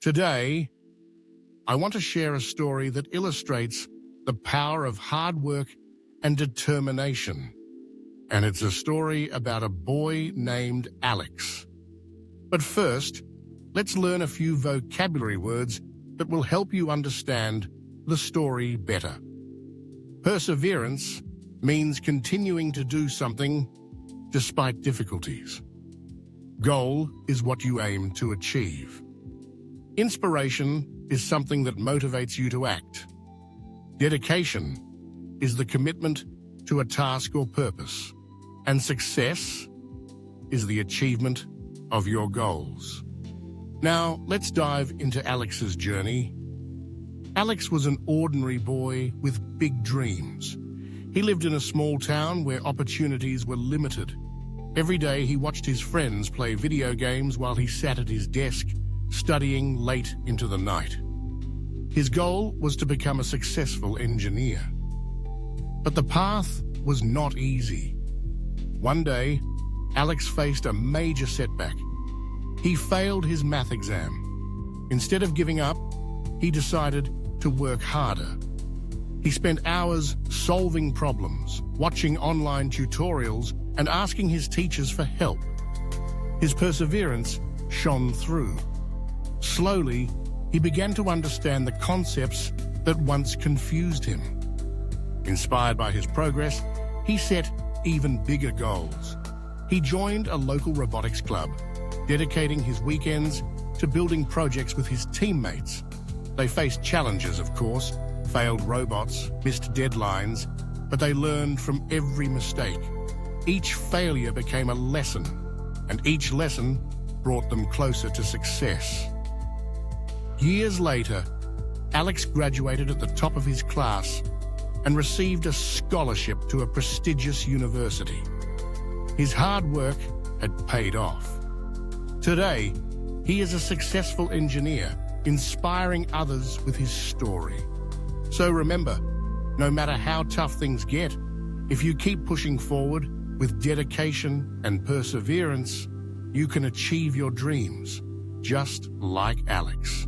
Today, I want to share a story that illustrates the power of hard work and determination. And it's a story about a boy named Alex. But first, let's learn a few vocabulary words that will help you understand the story better. Perseverance means continuing to do something despite difficulties. Goal is what you aim to achieve. Inspiration is something that motivates you to act. Dedication is the commitment to a task or purpose. And success is the achievement of your goals. Now, let's dive into Alex's journey. Alex was an ordinary boy with big dreams. He lived in a small town where opportunities were limited. Every day he watched his friends play video games while he sat at his desk, studying late into the night. His goal was to become a successful engineer. But the path was not easy. One day, Alex faced a major setback. He failed his math exam. Instead of giving up, he decided to work harder. He spent hours solving problems, watching online tutorials, and asking his teachers for help. His perseverance shone through. Slowly, he began to understand the concepts that once confused him. Inspired by his progress, he set even bigger goals. He joined a local robotics club, dedicating his weekends to building projects with his teammates. They faced challenges, of course, failed robots, missed deadlines, but they learned from every mistake. Each failure became a lesson, and each lesson brought them closer to success. Years later, Alex graduated at the top of his class and received a scholarship to a prestigious university. His hard work had paid off. Today, he is a successful engineer, inspiring others with his story. So remember, no matter how tough things get, if you keep pushing forward with dedication and perseverance, you can achieve your dreams, just like Alex.